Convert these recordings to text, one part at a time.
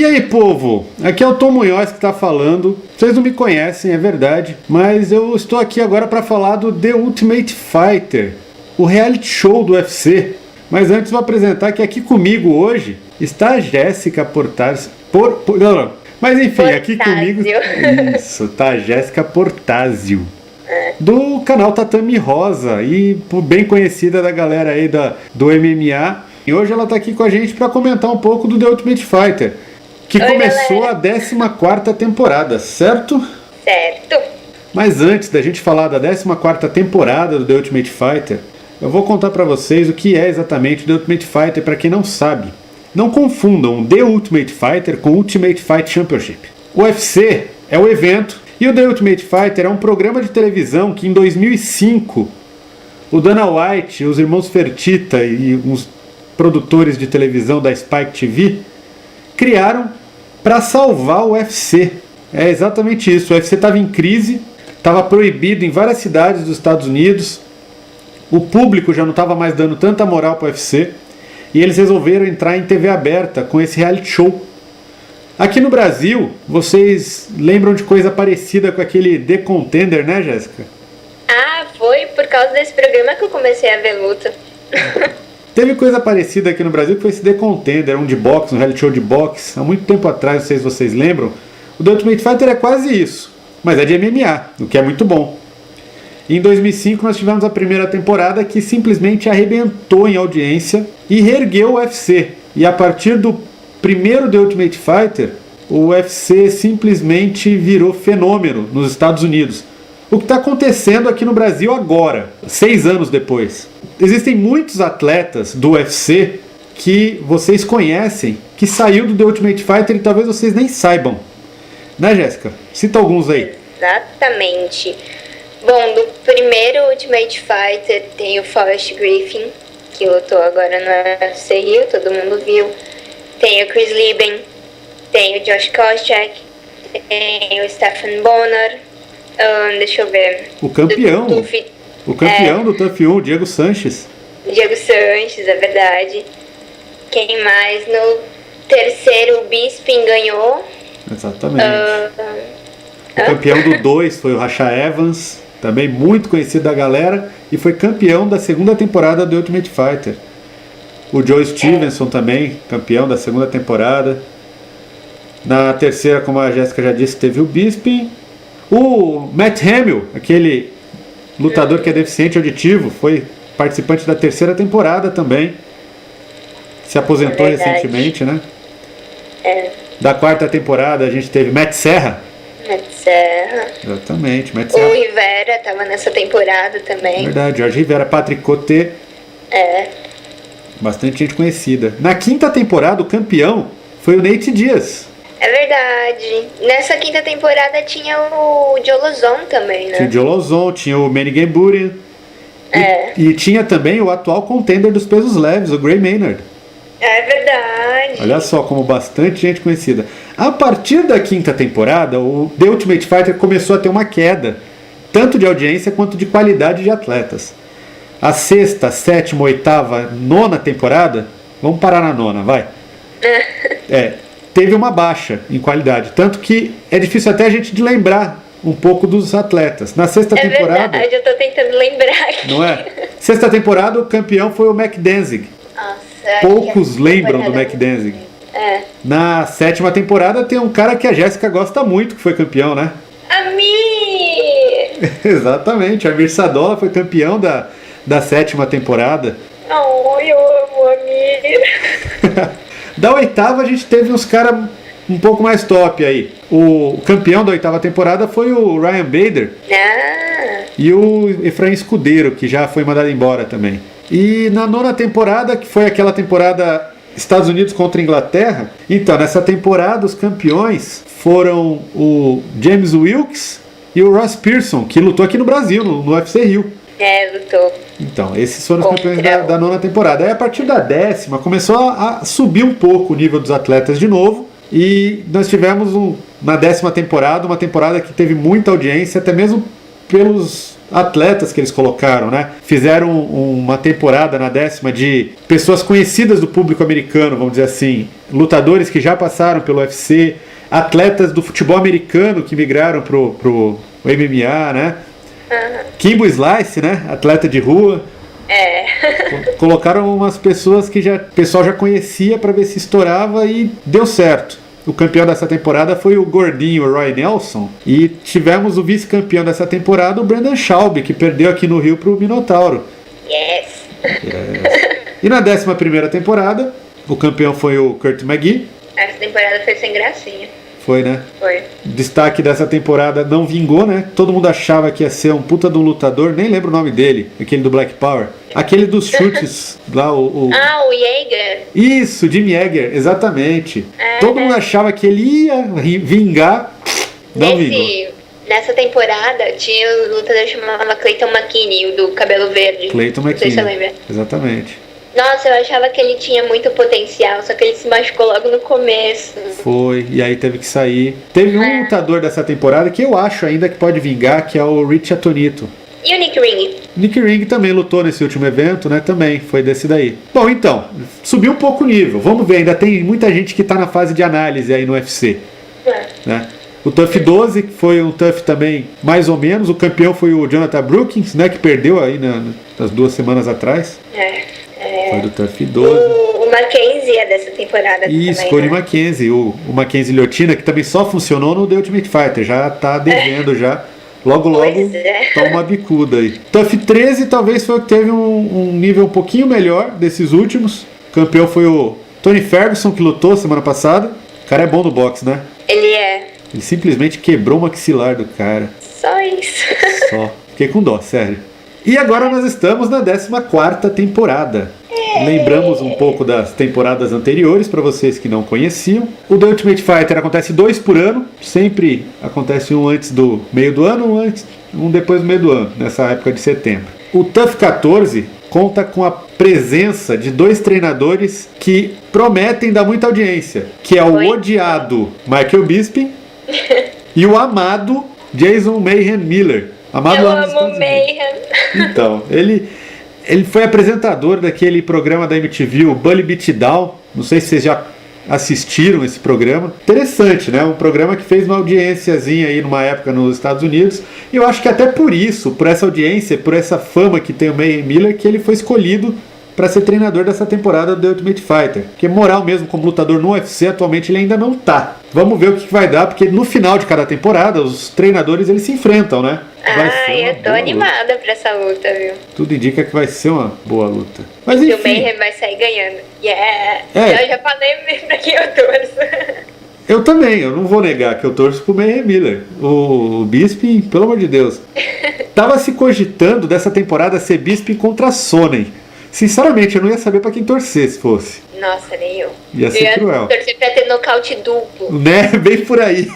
E aí, povo? Aqui é o Tom Munhoz que está falando. Vocês não me conhecem, é verdade, mas eu estou aqui agora para falar do The Ultimate Fighter, o reality show do UFC. Mas antes vou apresentar que aqui comigo hoje está a Jéssica Portazio. Não. Mas enfim, aqui comigo... Isso, tá a Jéssica Portazio, do canal Tatame Rosa e bem conhecida da galera aí do MMA. E hoje ela está aqui com a gente para comentar um pouco do The Ultimate Fighter, que começou a 14ª temporada, certo? Certo. Mas antes da gente falar da 14ª temporada do The Ultimate Fighter, eu vou contar para vocês o que é exatamente o The Ultimate Fighter para quem não sabe. Não confundam The Ultimate Fighter com Ultimate Fight Championship. O UFC é o evento e o The Ultimate Fighter é um programa de televisão que em 2005 o Dana White, os irmãos Fertitta e uns produtores de televisão da Spike TV criaram para salvar o UFC. É exatamente isso. O UFC estava em crise, estava proibido em várias cidades dos Estados Unidos, o público já não estava mais dando tanta moral para o UFC e eles resolveram entrar em TV aberta com esse reality show. Aqui no Brasil, vocês lembram de coisa parecida com aquele The Contender, né, Jéssica? Ah, foi por causa desse programa que eu comecei a ver luta. Teve coisa parecida aqui no Brasil que foi esse The Contender, um de boxe, um reality show de boxe, há muito tempo atrás, não sei se vocês lembram. O The Ultimate Fighter é quase isso, mas é de MMA, o que é muito bom. E em 2005 nós tivemos a primeira temporada que simplesmente arrebentou em audiência e reergueu o UFC. E a partir do primeiro The Ultimate Fighter, o UFC simplesmente virou fenômeno nos Estados Unidos. O que está acontecendo aqui no Brasil agora, 6 anos depois. Existem muitos atletas do UFC que vocês conhecem, que saiu do The Ultimate Fighter e talvez vocês nem saibam. Né, Jéssica? Cita alguns aí. Exatamente. Bom, do primeiro Ultimate Fighter tem o Forrest Griffin, que lutou agora no UFC Rio, todo mundo viu. Tem o Chris Lieben, tem o Josh Koscheck, tem o Stephen Bonner. Deixa eu ver. O campeão do TUF 1, Diego Sanches. Diego Sanches, é verdade. Quem mais? No terceiro, o Bisping ganhou. Exatamente. O campeão do 2 foi o Rasha Evans, também muito conhecido da galera, e foi campeão da segunda temporada do Ultimate Fighter. O Joe Stevenson também, campeão da segunda temporada. Na terceira, como a Jéssica já disse, teve o Bisping. O Matt Hamill, aquele lutador que é deficiente auditivo, foi participante da terceira temporada também. Se aposentou recentemente, né? Da quarta temporada a gente teve Matt Serra. Exatamente, Matt Serra. O Rivera estava nessa temporada também. Verdade, Jorge Rivera, Patrick Coté. Bastante gente conhecida. Na quinta temporada o campeão foi o Nate Diaz. É verdade. Nessa quinta temporada tinha o Joe Lauzon também, né? Tinha o Joe Lauzon, tinha o Manny Gamburian. E tinha também o atual contender dos pesos leves, o Gray Maynard. É verdade. Olha só como bastante gente conhecida. A partir da quinta temporada, o The Ultimate Fighter começou a ter uma queda, tanto de audiência quanto de qualidade de atletas. A sexta, sétima, oitava, nona temporada, vamos parar na nona, vai. Teve uma baixa em qualidade, tanto que é difícil até a gente de lembrar um pouco dos atletas. Na sexta temporada... É verdade, eu tô tentando lembrar aqui. Não é? Sexta temporada o campeão foi o Mac Danzig. Nossa, poucos lembram do Mac Danzig. Na sétima temporada tem um cara que a Jéssica gosta muito que foi campeão, né? Amir! Exatamente, Amir Sadola foi campeão da sétima temporada. Eu amo Amir. Da oitava a gente teve uns caras um pouco mais top aí. O campeão da oitava temporada foi o Ryan Bader. E o Efraim Escudeiro, que já foi mandado embora também. E na nona temporada, que foi aquela temporada Estados Unidos contra Inglaterra, então nessa temporada os campeões foram o James Wilkes e o Ross Pearson, que lutou aqui no Brasil, no UFC Rio. Lutou. Então, esses foram os campeões da nona temporada. Aí a partir da décima começou a subir um pouco o nível dos atletas de novo. E nós tivemos na décima temporada, uma temporada que teve muita audiência, até mesmo pelos atletas que eles colocaram, né? Fizeram uma temporada na 10ª de pessoas conhecidas do público americano, vamos dizer assim, lutadores que já passaram pelo UFC, atletas do futebol americano que migraram pro MMA, né? Kimbo Slice, né? Atleta de rua. Colocaram umas pessoas que o pessoal já conhecia para ver se estourava e deu certo. O campeão dessa temporada foi o gordinho Roy Nelson. E tivemos o vice-campeão dessa temporada, o Brandon Schaub, que perdeu aqui no Rio pro Minotauro. Yes. E na 11ª temporada, o campeão foi o Kurt McGee. Essa temporada foi sem gracinha. Foi, né? Foi. Destaque dessa temporada não vingou, né? Todo mundo achava que ia ser um puta de um lutador, nem lembro o nome dele, aquele do Black Power. Aquele dos chutes, lá o Yeager. Isso, Jim Yeager, exatamente. Todo mundo achava que ele ia vingar, não vingou. Nessa temporada tinha o lutador que chamava Clayton McKinney, o do cabelo verde. Clayton McKinney. Não sei se você lembra. Exatamente. Nossa, eu achava que ele tinha muito potencial, só que ele se machucou logo no começo. Foi, e aí teve que sair. Teve um lutador dessa temporada que eu acho ainda que pode vingar, que é o Rich Atonito. E o Nick Ring? Nick Ring também lutou nesse último evento, né? Também foi desse daí. Bom, então, subiu um pouco o nível. Vamos ver, ainda tem muita gente que tá na fase de análise aí no UFC. Né? O TUF 12 foi um TUF também mais ou menos. O campeão foi o Jonathan Brookings, né? Que perdeu aí nas 2 semanas atrás. Foi do TUF 12. O Mackenzie é dessa temporada também. Isso, Cody Mackenzie. O Mackenzie Liotina, que também só funcionou no The Ultimate Fighter. Já tá devendo já. Logo, toma uma bicuda aí. TUF 13 talvez foi o que teve um nível um pouquinho melhor desses últimos. O campeão foi o Tony Ferguson, que lutou semana passada. O cara é bom no boxe, né? Ele é. Ele simplesmente quebrou o maxilar do cara. Só isso. Só. Fiquei com dó, sério. E agora nós estamos na 14ª temporada. Lembramos um pouco das temporadas anteriores para vocês que não conheciam. O The Ultimate Fighter acontece 2 por ano. Sempre acontece um antes do meio do ano, um depois do meio do ano, nessa época de setembro. O TUF 14 conta com a presença de 2 treinadores que prometem dar muita audiência, que é o odiado Michael Bisping e o amado Jason Mayhem Miller. Amado, eu amo Mayhem. Então, ele foi apresentador daquele programa da MTV, o Bully Beatdown. Não sei se vocês já assistiram esse programa. Interessante, né? Um programa que fez uma audiênciazinha aí numa época nos Estados Unidos. E eu acho que até por isso, por essa audiência, por essa fama que tem o Mayhem Miller, que ele foi escolhido para ser treinador dessa temporada do The Ultimate Fighter. Porque moral mesmo, como lutador no UFC, atualmente ele ainda não tá. Vamos ver o que vai dar, porque no final de cada temporada, os treinadores eles se enfrentam, né? Eu tô animada pra essa luta, viu? Tudo indica que vai ser uma boa luta. Mas enfim. E o Mayhem vai sair ganhando. Eu já falei pra quem eu torço. Eu também, eu não vou negar que eu torço pro Mayhem Miller. O Bisping, pelo amor de Deus. Tava se cogitando dessa temporada ser Bisping contra a Sonnen. Sinceramente, eu não ia saber pra quem torcer se fosse. Nossa, nem eu. Ia ser cruel. Torcer pra ter nocaute duplo. Né? Bem por aí.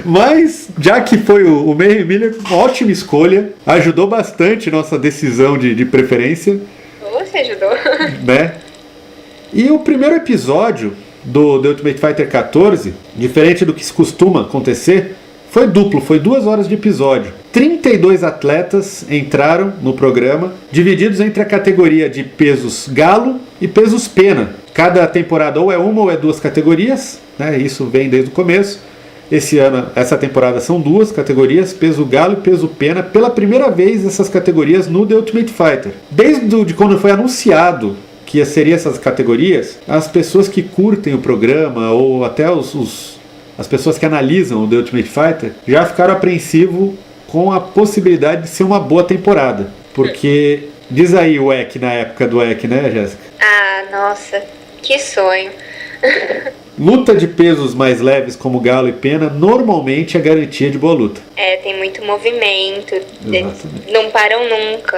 Mas, já que foi o Mayhem Miller, ótima escolha. Ajudou bastante nossa decisão de preferência. Você ajudou. Né? E o primeiro episódio do The Ultimate Fighter 14, diferente do que se costuma acontecer, foi duplo, foi 2 horas de episódio. 32 atletas entraram no programa, divididos entre a categoria de pesos galo e pesos pena. Cada temporada ou é uma ou é 2 categorias, né? Isso vem desde o começo. Esse ano, essa temporada são 2 categorias, peso galo e peso pena. Pela primeira vez essas categorias no The Ultimate Fighter. Desde quando foi anunciado que seria essas categorias, as pessoas que curtem o programa ou até as pessoas que analisam o The Ultimate Fighter já ficaram apreensivos com a possibilidade de ser uma boa temporada. Porque, diz aí o EC na época do EC, né, Jéssica? Ah, nossa, que sonho. Luta de pesos mais leves como galo e pena normalmente é garantia de boa luta. Tem muito movimento. Exatamente. Não param nunca.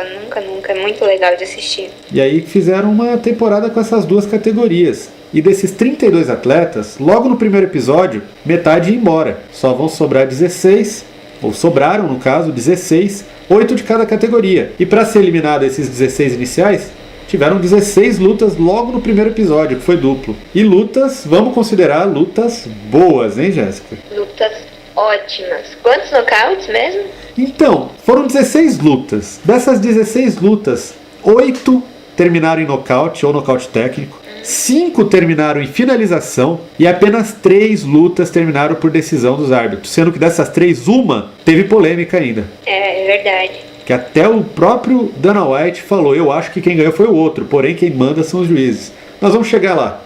É muito legal de assistir. E aí fizeram uma temporada com essas 2 categorias. E desses 32 atletas, logo no primeiro episódio, metade ia embora. Só vão sobrar 16, ou sobraram no caso, 16, 8 de cada categoria. E para ser eliminado esses 16 iniciais, tiveram 16 lutas logo no primeiro episódio, que foi duplo. E lutas, vamos considerar lutas boas, hein, Jéssica? Lutas ótimas. Quantos nocautes mesmo? Então, foram 16 lutas. Dessas 16 lutas, 8 terminaram em nocaute ou nocaute técnico. 5 terminaram em finalização e apenas 3 lutas terminaram por decisão dos árbitros. Sendo que dessas 3, uma teve polêmica ainda. É verdade. Que até o próprio Dana White falou, eu acho que quem ganhou foi o outro, porém quem manda são os juízes. Nós vamos chegar lá.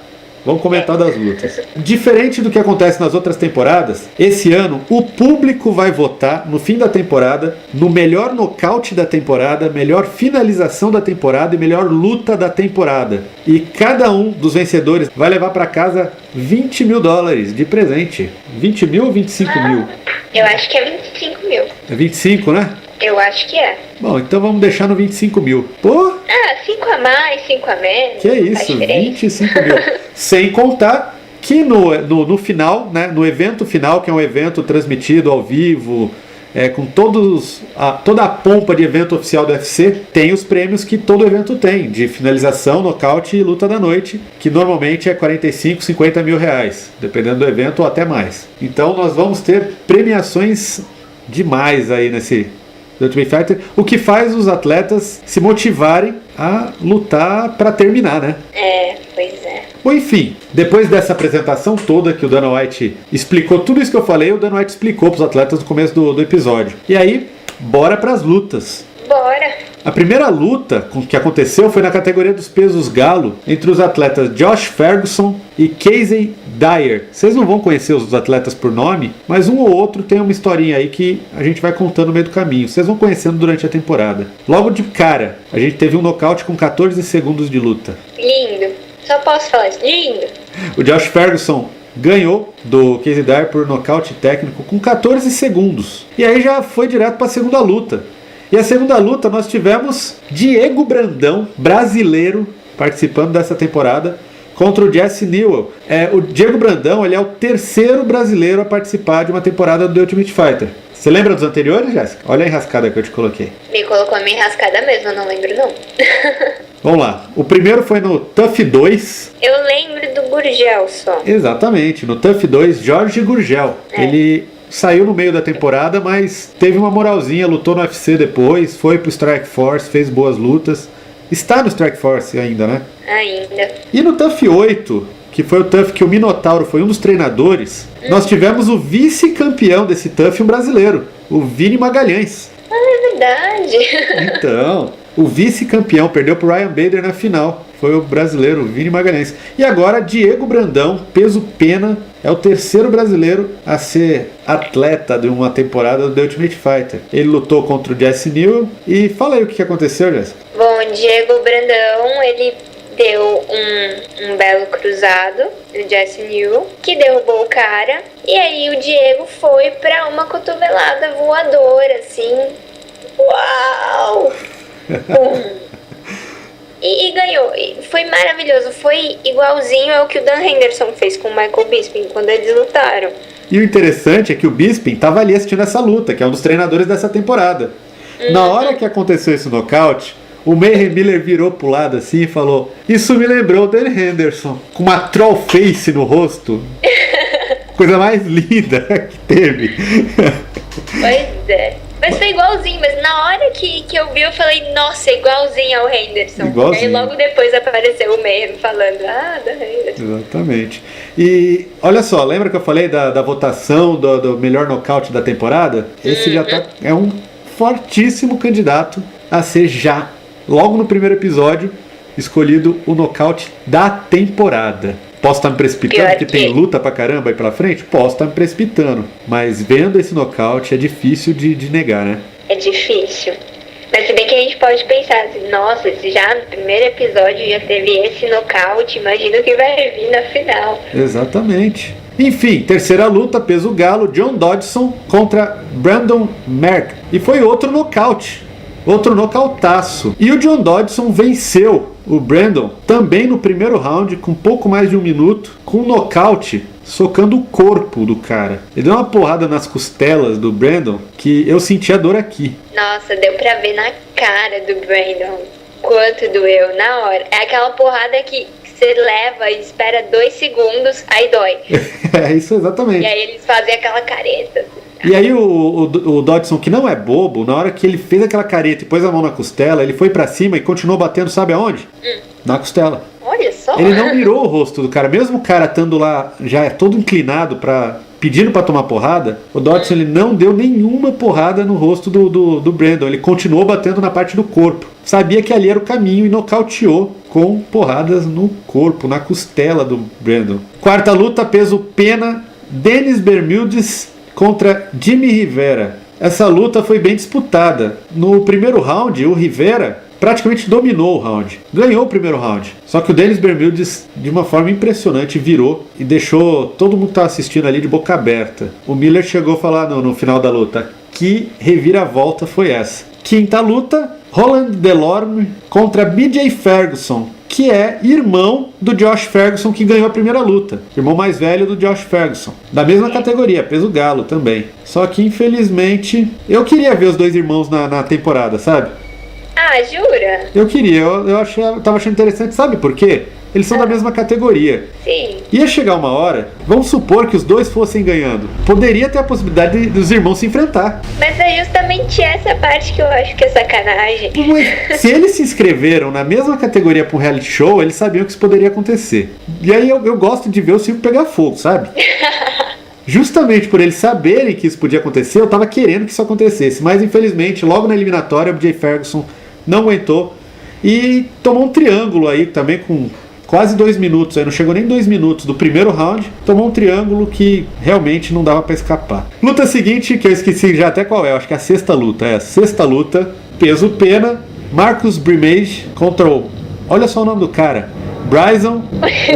Vamos comentar das lutas. Diferente do que acontece nas outras temporadas, esse ano o público vai votar no fim da temporada no melhor nocaute da temporada, melhor finalização da temporada e melhor luta da temporada. E cada um dos vencedores vai levar para casa $20 mil de presente. 20 mil ou 25 mil? Eu acho que é 25 mil. É 25, né? Eu acho que é. Bom, então vamos deixar no 25 mil. Pô! 5 a mais, 5 a menos. Que isso, 25 mil. Sem contar que no final, né, no evento final, que é um evento transmitido ao vivo, com toda a pompa de evento oficial do UFC, tem os prêmios que todo evento tem, de finalização, nocaute e luta da noite, que normalmente é 45, 50 mil reais, dependendo do evento ou até mais. Então nós vamos ter premiações demais aí nesse The Ultimate Fighter, o que faz os atletas se motivarem a lutar para terminar, né? Pois é. Bom, enfim, depois dessa apresentação toda que o Dana White explicou tudo isso que eu falei, o Dana White explicou para os atletas no começo do episódio. E aí, bora para as lutas. Bora! A primeira luta que aconteceu foi na categoria dos pesos galo, entre os atletas Josh Ferguson e Casey Dyer. Vocês não vão conhecer os atletas por nome, mas um ou outro tem uma historinha aí que a gente vai contando no meio do caminho. Vocês vão conhecendo durante a temporada. Logo de cara, a gente teve um nocaute com 14 segundos de luta. Lindo. Só posso falar isso. Lindo. O Josh Ferguson ganhou do Casey Dyer por nocaute técnico com 14 segundos. E aí já foi direto para a segunda luta. E a segunda luta nós tivemos Diego Brandão, brasileiro, participando dessa temporada, contra o Jesse Newell. O Diego Brandão, ele é o terceiro brasileiro a participar de uma temporada do The Ultimate Fighter. Você lembra dos anteriores, Jéssica? Olha a enrascada que eu te coloquei. Me colocou minha enrascada mesmo, eu não lembro não. Vamos lá. O primeiro foi no TUF 2. Eu lembro do Gurgel só. Exatamente, no TUF 2, Jorge Gurgel. Ele saiu no meio da temporada, mas teve uma moralzinha, lutou no UFC depois, foi pro Strike Force, fez boas lutas. Está no Strike Force ainda, né? Ainda. E no TUF 8, que foi o TUF que o Minotauro foi um dos treinadores, nós tivemos o vice-campeão desse TUF, um brasileiro, o Vini Magalhães. É verdade. Então, o vice-campeão perdeu pro Ryan Bader na final. Foi o brasileiro, o Vini Magalhães. E agora, Diego Brandão, peso pena, é o terceiro brasileiro a ser atleta de uma temporada do The Ultimate Fighter. Ele lutou contra o Jesse Newell. E fala aí o que aconteceu, Jéssica. Bom, Diego Brandão, ele deu um belo cruzado no Jesse Newell, que derrubou o cara. E aí o Diego foi pra uma cotovelada voadora, assim. Uau! E ganhou. E foi maravilhoso. Foi igualzinho ao que o Dan Henderson fez com o Michael Bisping quando eles lutaram. E o interessante é que o Bisping estava ali assistindo essa luta, que é um dos treinadores dessa temporada. Na hora que aconteceu esse nocaute, o Mayhem Miller virou pro lado assim e falou: isso me lembrou o Dan Henderson, com uma troll face no rosto. Coisa mais linda que teve. Pois é. Mas foi igualzinho, mas na hora que eu vi, eu falei, nossa, igualzinho ao Henderson. Igualzinho. Aí logo depois apareceu o Mayhem falando, da Henderson. Exatamente. E olha só, lembra que eu falei da votação do melhor nocaute da temporada? Esse já é um fortíssimo candidato a ser já, logo no primeiro episódio, escolhido o nocaute da temporada. Posso estar me precipitando, porque tem luta pra caramba aí pela frente? Posso estar me precipitando. Mas vendo esse nocaute é difícil de negar, né? É difícil. Mas se bem que a gente pode pensar assim, nossa, se já no primeiro episódio já teve esse nocaute, imagina o que vai vir na final. Exatamente. Enfim, terceira luta, peso galo, John Dodson contra Brandon Merck. E foi outro nocaute. Outro nocautaço. E o John Dodson venceu o Brandon também no primeiro round, com pouco mais de 1 minuto, com um nocaute, socando o corpo do cara. Ele deu uma porrada nas costelas do Brandon que eu senti a dor aqui. Nossa, deu pra ver na cara do Brandon quanto doeu na hora. É aquela porrada que você leva e espera 2 segundos, aí dói. É isso exatamente. E aí eles fazem aquela careta. E aí o Dodson, que não é bobo, na hora que ele fez aquela careta e pôs a mão na costela, ele foi pra cima e continuou batendo, sabe aonde? Na costela. Olha só. Ele não mirou o rosto do cara, mesmo o cara estando lá já todo inclinado pedindo pra tomar porrada, o Dodson ele não deu nenhuma porrada no rosto do Brandon, ele continuou batendo na parte do corpo. Sabia que ali era o caminho e nocauteou com porradas no corpo, na costela do Brandon. Quarta luta, peso pena, Dennis Bermudez contra Jimmy Rivera. Essa luta foi bem disputada. No primeiro round, o Rivera praticamente dominou o round. Ganhou o primeiro round. Só que o Dennis Bermudez, de uma forma impressionante, virou e deixou todo mundo que estava assistindo ali de boca aberta. O Miller chegou a falar no final da luta: que reviravolta foi essa? Quinta luta, Roland Delorme contra BJ Ferguson, que é irmão do Josh Ferguson, que ganhou a primeira luta. Irmão mais velho do Josh Ferguson. Da mesma categoria, peso galo também. Só que, infelizmente, eu queria ver os dois irmãos na temporada, sabe? Ah, jura? Eu queria, eu tava achando interessante, sabe por quê? Eles são da mesma categoria. Sim. Ia chegar uma hora, vamos supor que os dois fossem ganhando. Poderia ter a possibilidade dos irmãos se enfrentar. Mas é justamente essa parte que eu acho que é sacanagem. Mas, se eles se inscreveram na mesma categoria para um reality show, eles sabiam que isso poderia acontecer. E aí eu gosto de ver o circo pegar fogo, sabe? Justamente por eles saberem que isso podia acontecer, eu tava querendo que isso acontecesse. Mas infelizmente, logo na eliminatória, o BJ Ferguson não aguentou e tomou um triângulo aí também com quase 2 minutos, aí não chegou nem 2 minutos do primeiro round, tomou um triângulo que realmente não dava pra escapar. Luta seguinte, que eu esqueci já até qual é, acho que é a sexta luta, peso pena, Marcus Brimage contra o, olha só o nome do cara, Bryson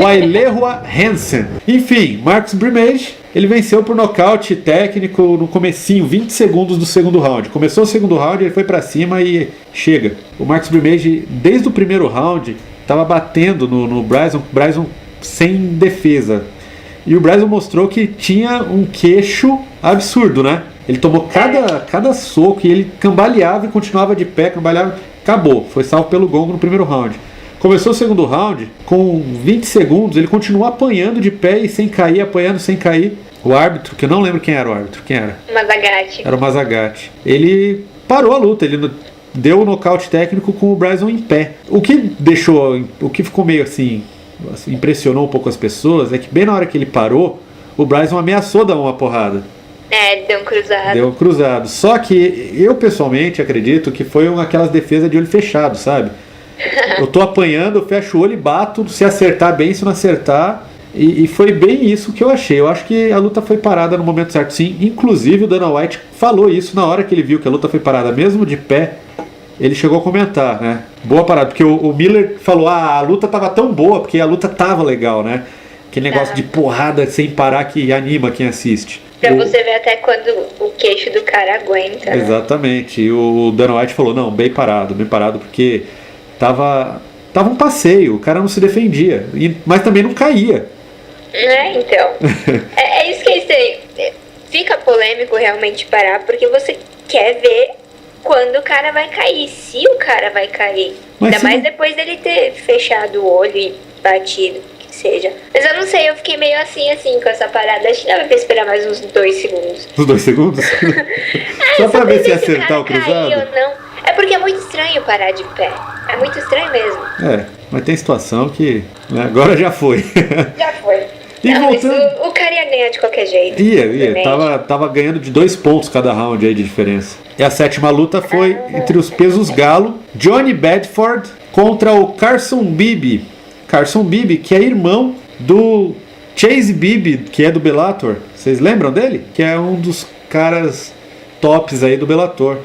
Wailehua Hansen. Enfim, Marcus Brimage, ele venceu por nocaute técnico no comecinho, 20 segundos do segundo round. Começou o segundo round, ele foi pra cima e chega. O Marcus Brimage, desde o primeiro round, estava batendo no Bryson sem defesa. E o Bryson mostrou que tinha um queixo absurdo, né? Ele tomou cada soco e ele cambaleava e continuava de pé, cambaleava. Acabou, foi salvo pelo gongo no primeiro round. Começou o segundo round, com 20 segundos, ele continuou apanhando de pé e sem cair, apanhando sem cair. O árbitro, que eu não lembro quem era o árbitro, quem era? Mazagatti. Era o Mazagatti. Ele parou a luta, ele deu o nocaute técnico com o Bryson em pé. O que ficou meio assim, impressionou um pouco as pessoas, é que bem na hora que ele parou, o Bryson ameaçou dar uma porrada. Deu um cruzado. Só que eu pessoalmente acredito que foi aquelas defesas de olho fechado, sabe? Eu tô apanhando, eu fecho o olho e bato, se acertar bem, se não acertar. E foi bem isso que eu achei. Eu acho que a luta foi parada no momento certo, sim. Inclusive o Dana White falou isso na hora que ele viu que a luta foi parada, mesmo de pé. Ele chegou a comentar, né? Boa parada, porque o Miller falou, a luta tava tão boa, porque a luta tava legal, né? Aquele negócio de porrada sem parar que anima quem assiste. Pra você ver até quando o queixo do cara aguenta. Exatamente. E o Dana White falou, não, bem parado, porque tava um passeio, o cara não se defendia, mas também não caía. Então. é isso que é estranho. Fica polêmico realmente parar, porque você quer ver quando o cara vai cair, se o cara vai cair. Ainda mais depois dele ter fechado o olho e batido, que seja. Mas eu não sei, eu fiquei meio assim com essa parada. Acho que dava pra esperar mais uns 2 segundos. Uns 2 segundos? Só pra ver se ia acertar o cruzado? Ou não. É porque é muito estranho parar de pé. É muito estranho mesmo. Mas tem situação que, né, agora já foi. Já foi. E não, voltando... mas o cara ia ganhar de qualquer jeito. Ia. Tava ganhando de 2 pontos cada round aí de diferença. E a sétima luta foi entre os pesos galo, Johnny Bedford contra o Carson Beebe. Carson Beebe, que é irmão do Chase Beebe, que é do Bellator. Vocês lembram dele? Que é um dos caras tops aí do Bellator.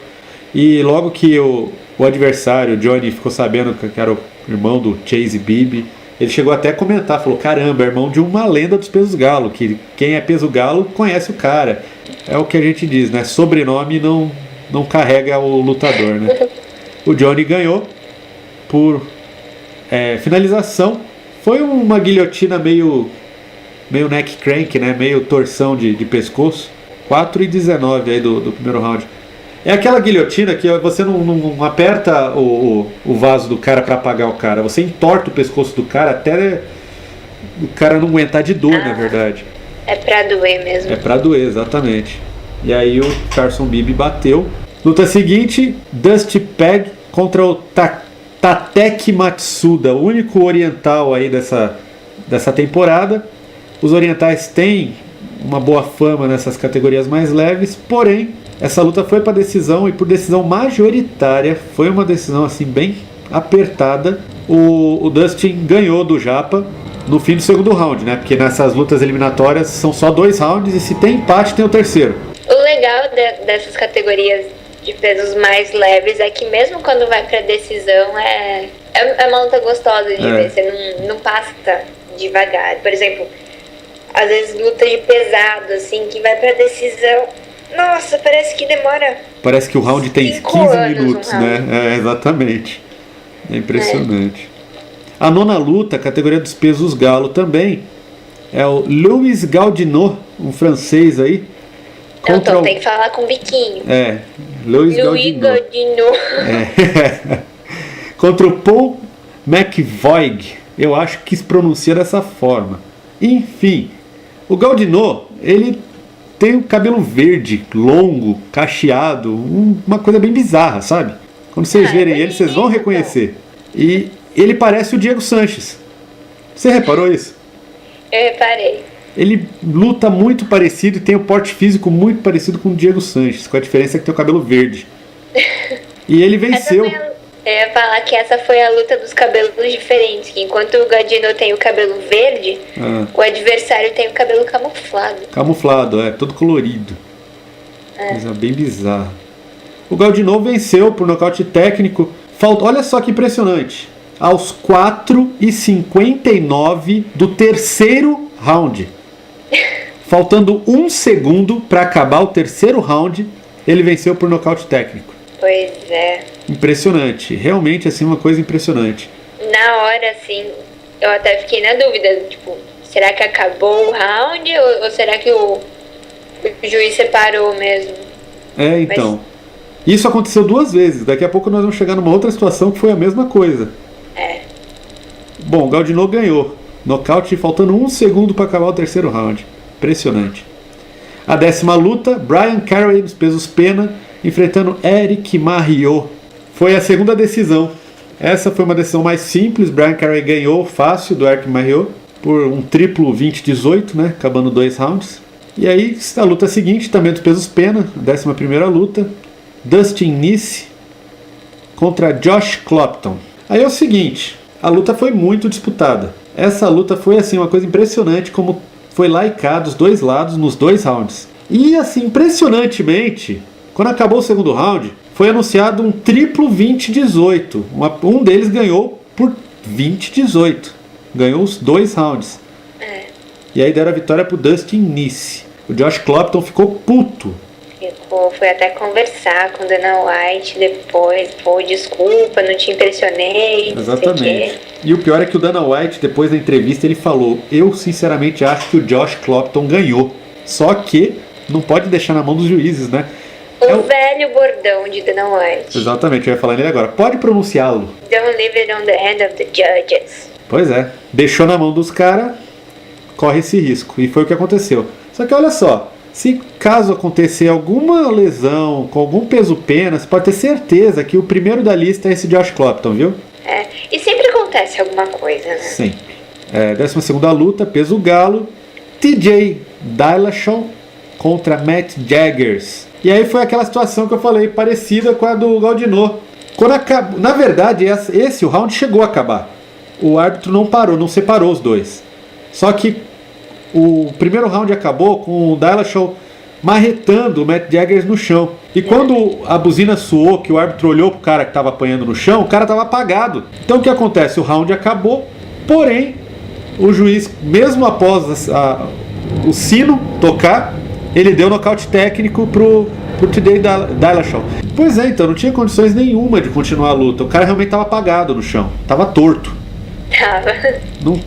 E logo que o adversário, o Johnny, ficou sabendo que era o irmão do Chase Beebe, ele chegou até a comentar, falou, caramba, é irmão de uma lenda dos pesos galo, que quem é peso galo conhece o cara. É o que a gente diz, né? Sobrenome não carrega o lutador, né? O Johnny ganhou por finalização. Foi uma guilhotina meio neck crank, né? Meio torção de pescoço. 4:19 aí do primeiro round. É aquela guilhotina que você não aperta o vaso do cara para apagar o cara. Você entorta o pescoço do cara até o cara não aguentar de dor, na verdade. É pra doer mesmo. É pra doer, exatamente. E aí o Carson Bibi bateu. Luta seguinte, Dusty Peg contra o Tateki Matsuda, o único oriental aí dessa temporada. Os orientais têm uma boa fama nessas categorias mais leves, porém essa luta foi para decisão, e por decisão majoritária, foi uma decisão assim bem apertada. O Dustin ganhou do Japa no fim do segundo round, né? Porque nessas lutas eliminatórias são só 2 rounds e se tem empate tem o terceiro. O legal dessas categorias de pesos mais leves é que mesmo quando vai pra decisão é uma luta gostosa de ver, você não passa devagar. Por exemplo, às vezes luta de pesado, assim, que vai pra decisão, nossa, parece que demora. Parece que o round tem 15 minutos, né? Exatamente. É impressionante. A nona luta, categoria dos pesos galo também, é o Louis Gaudinot, um francês aí. Então tem que falar com biquinho. Louis Gaudinot. Contra o Paul McVoig. Eu acho que se pronuncia dessa forma. Enfim, o Gaudinot, ele tem o cabelo verde, longo, cacheado, uma coisa bem bizarra, sabe? Quando vocês verem ele, vocês vão reconhecer. E ele parece o Diego Sanches. Você reparou isso? Eu reparei. Ele luta muito parecido e tem o porte físico muito parecido com o Diego Sanches, com a diferença que tem o cabelo verde. E ele venceu. Eu ia falar que essa foi a luta dos cabelos diferentes, que enquanto o Gaudinot tem o cabelo verde, o adversário tem o cabelo camuflado. Camuflado, todo colorido. Coisa bem bizarra. O Gaudinot venceu por nocaute técnico. Olha só que impressionante. Aos 4:59 do terceiro round. Faltando 1 segundo para acabar o terceiro round, ele venceu por nocaute técnico. Pois é. Impressionante. Realmente, assim, uma coisa impressionante. Na hora, assim, eu até fiquei na dúvida. Tipo, será que acabou o round ou será que o juiz separou mesmo? Então. Isso aconteceu 2 vezes. Daqui a pouco nós vamos chegar numa outra situação que foi a mesma coisa. Bom, o Gaudinot ganhou. Nocaute faltando 1 segundo para acabar o terceiro round. Impressionante. A 10ª luta, Brian Carey nos pesos pena, enfrentando Eric Marriot. Foi a segunda decisão. Essa foi uma decisão mais simples. Brian Carey ganhou fácil do Eric Marriot por um triplo 20-18, né? Acabando 2 rounds. E aí, a luta seguinte, também dos pesos pena, a 11ª luta, Dustin Nice contra Josh Clopton. Aí é o seguinte, a luta foi muito disputada. Essa luta foi assim uma coisa impressionante, como foi lá e cá dos 2 lados nos 2 rounds. E assim, impressionantemente, quando acabou o segundo round, foi anunciado um triplo 20-18. Um deles ganhou por 20-18. Ganhou os 2 rounds. E aí deram a vitória pro Dustin Nice. O Josh Clopton ficou puto. Foi até conversar com o Dana White depois. Pô, desculpa, não te impressionei. Exatamente. E o pior é que o Dana White, depois da entrevista, ele falou: eu sinceramente acho que o Josh Clopton ganhou. Só que não pode deixar na mão dos juízes, né? O velho bordão de Dana White. Exatamente, eu ia falar nele agora. Pode pronunciá-lo. Don't leave it on the hand of the judges. Pois é. Deixou na mão dos caras, corre esse risco. E foi o que aconteceu. Só que olha só. Se caso acontecer alguma lesão com algum peso pena, você pode ter certeza que o primeiro da lista é esse Josh Clopton, viu? E sempre acontece alguma coisa, né? Sempre. 12ª luta, peso galo, TJ Dillashaw contra Matt Jaggers. E aí foi aquela situação que eu falei, parecida com a do Gaudinot. Na verdade, o round chegou a acabar. O árbitro não parou, não separou os 2. Só que o primeiro round acabou com o Dillashaw marretando o Matt Jaggers no chão. E quando a buzina soou, que o árbitro olhou pro cara que estava apanhando no chão, o cara estava apagado. Então o que acontece? O round acabou, porém, o juiz, mesmo após o sino tocar, ele deu nocaute técnico pro TJ Dillashaw. Pois é, então não tinha condições nenhuma de continuar a luta. O cara realmente estava apagado no chão, estava torto. Não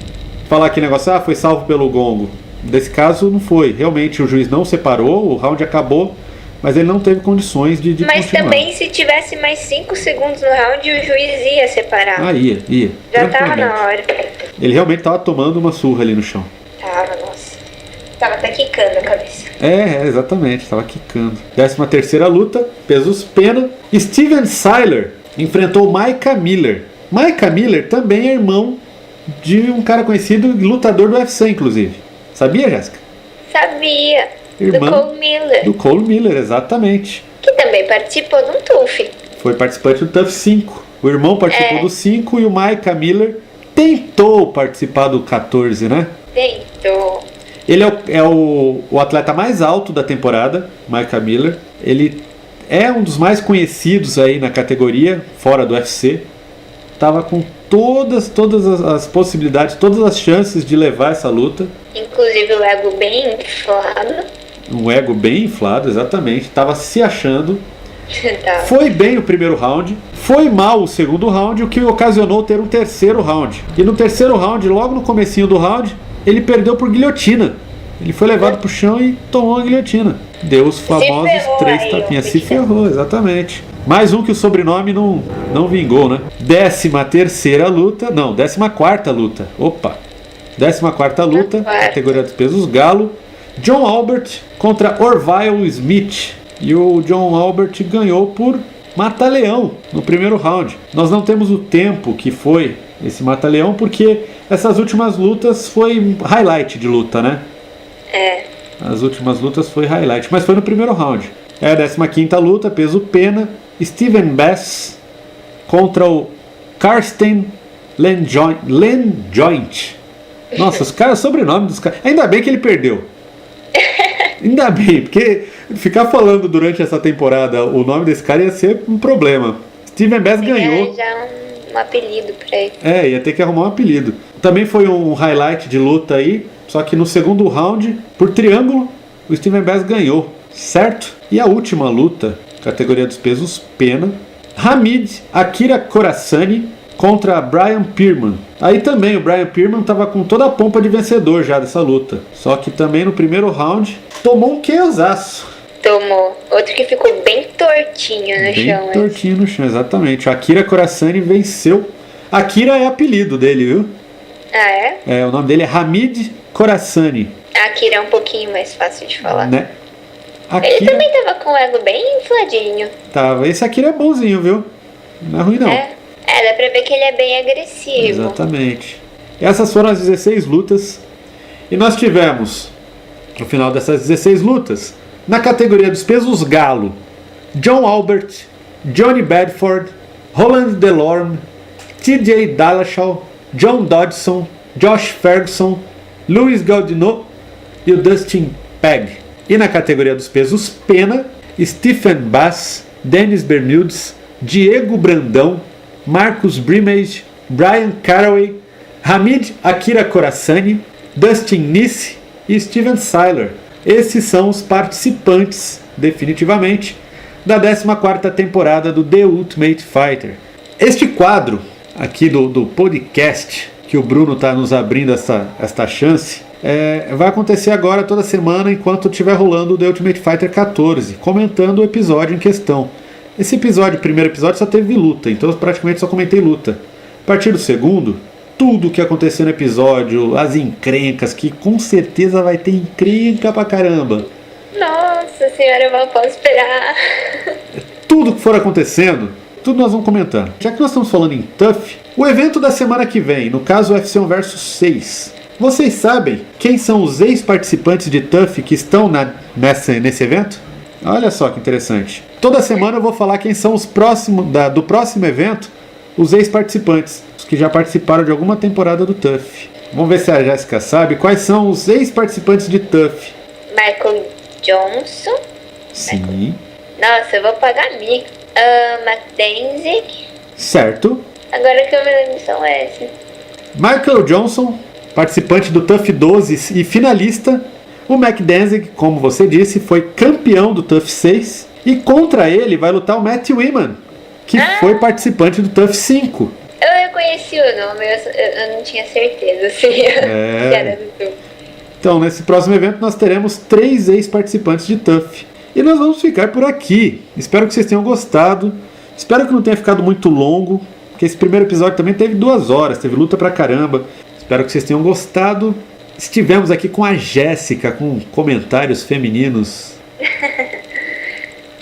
falar aquele negócio, foi salvo pelo gongo. Nesse caso não foi. Realmente o juiz não separou, o round acabou, mas ele não teve condições de mas continuar. Também se tivesse mais 5 segundos no round, o juiz ia separar. Ia. Já tava na hora. Ele realmente tava tomando uma surra ali no chão. Tava, nossa. Tava até quicando a cabeça. Exatamente, tava quicando. 13ª luta, pesos pena. Steven Siler enfrentou Micah Miller. Micah Miller também é irmão de um cara conhecido, lutador do UFC, inclusive. Sabia, Jéssica? Sabia. Irmã do Cole Miller. Do Cole Miller, exatamente. Que também participou de um TUF. Foi participante do TUF 5. O irmão participou do 5 e o Micah Miller tentou participar do 14, né? Tentou. Ele é o atleta mais alto da temporada, Micah Miller. Ele é um dos mais conhecidos aí na categoria, fora do UFC. Tava com todas as possibilidades, todas as chances de levar essa luta. Inclusive o ego bem inflado. Um ego bem inflado, exatamente. Tava se achando. Tá. Foi bem o primeiro round, foi mal o segundo round, o que ocasionou ter um terceiro round. E no terceiro round, logo no comecinho do round, ele perdeu por guilhotina. Ele foi levado pro chão e tomou a guilhotina. Deu os famosos 3 tapinhas. Se ferrou, exatamente. Mais um que o sobrenome não vingou, né? 14ª luta. Não, 14ª luta. Opa! 14ª luta, categoria dos pesos galo. John Albert contra Orville Smith. E o John Albert ganhou por mata-leão no primeiro round. Nós não temos o tempo que foi esse mata-leão, porque essas últimas lutas foi highlight de luta, né? As últimas lutas foi highlight, mas foi no primeiro round. É a 15ª luta, peso pena. Steven Bass contra o Karsten Landjoint. Nossa, os caras, sobrenome dos caras. Ainda bem que ele perdeu. Ainda bem, porque ficar falando durante essa temporada o nome desse cara ia ser um problema. Steven Bass ganhou. Já um apelido pra ele. Ia ter que arrumar um apelido. Também foi um highlight de luta aí, só que no segundo round, por triângulo, o Steven Bass ganhou, certo? E a última luta, categoria dos pesos pena, Hamid Akira Khorasani contra Brian Pillman. Aí também o Brian Pillman estava com toda a pompa de vencedor já dessa luta. Só que também no primeiro round tomou um queuzaço. Tomou. Outro que ficou bem tortinho no chão. Bem tortinho no chão, exatamente. O Akira Khorasani venceu. Akira é apelido dele, viu? O nome dele é Hamid Khorasani. Akira é um pouquinho mais fácil de falar. Né? Akira... Ele também tava com o ego bem infladinho. Tava. Esse Akira é bonzinho, viu? Não é ruim, não. Dá pra ver que ele é bem agressivo. Exatamente. Essas foram as 16 lutas. E nós tivemos, no final dessas 16 lutas, na categoria dos pesos galo, John Albert, Johnny Bedford, Roland Delorme, TJ Dillashaw, John Dodson, Josh Ferguson, Louis Gaudinot e o Dustin Pegg. E na categoria dos pesos pena, Stephen Bass, Dennis Bermudes, Diego Brandão, Marcus Brimage, Brian Caraway, Hamid Akira Khorasani, Dustin Nisse e Steven Siler. Esses são os participantes, definitivamente, da 14ª temporada do The Ultimate Fighter. Este quadro aqui do podcast, que o Bruno está nos abrindo esta chance, vai acontecer agora toda semana enquanto estiver rolando o The Ultimate Fighter 14, comentando o episódio em questão. Esse primeiro episódio só teve luta, então eu praticamente só comentei luta. A partir do segundo, tudo o que aconteceu no episódio, as encrencas, que com certeza vai ter encrenca pra caramba. Nossa senhora, eu não posso esperar. Tudo que for acontecendo, tudo nós vamos comentando. Já que nós estamos falando em TUF, o evento da semana que vem, no caso o UFC 1 vs 6, vocês sabem quem são os ex-participantes de TUF que estão nesse evento? Olha só que interessante. Toda semana eu vou falar quem são os do próximo evento, os ex-participantes, os que já participaram de alguma temporada do TUF. Vamos ver se a Jéssica sabe quais são os ex-participantes de TUF. Michael Johnson. Sim. Nossa, eu vou pagar mico. McDenzie. Certo. Agora que eu me lembro são esses. Michael Johnson, participante do TUF 12 e finalista. O McDenzie, como você disse, foi campeão do TUF 6. E contra ele vai lutar o Matt Wiman, que foi participante do TUF 5. Eu reconheci o nome, eu não tinha certeza assim, que era do TUF. Então, nesse próximo evento nós teremos 3 ex-participantes de TUF. E nós vamos ficar por aqui. Espero que vocês tenham gostado. Espero que não tenha ficado muito longo, porque esse primeiro episódio também teve 2 horas, teve luta pra caramba. Espero que vocês tenham gostado. Estivemos aqui com a Jéssica, com comentários femininos.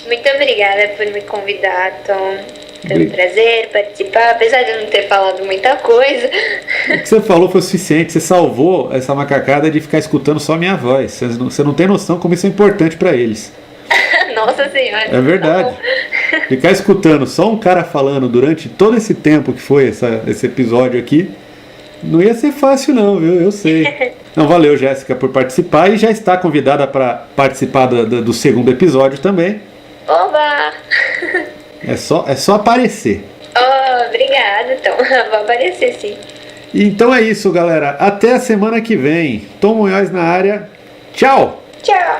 Muito obrigada por me convidar, Tom. Foi um prazer participar, apesar de eu não ter falado muita coisa. O que você falou foi o suficiente. Você salvou essa macacada de ficar escutando só a minha voz. Você não tem noção como isso é importante pra eles. Nossa Senhora. É verdade. Ficar escutando só um cara falando durante todo esse tempo que foi esse episódio aqui, não ia ser fácil não, viu? Eu sei. Não, valeu, Jéssica, por participar, e já está convidada para participar do segundo episódio também. Oba! É só aparecer. Oh, obrigada, Tom. Vou aparecer, sim. Então é isso, galera. Até a semana que vem. Tom Munhoz na área. Tchau! Tchau!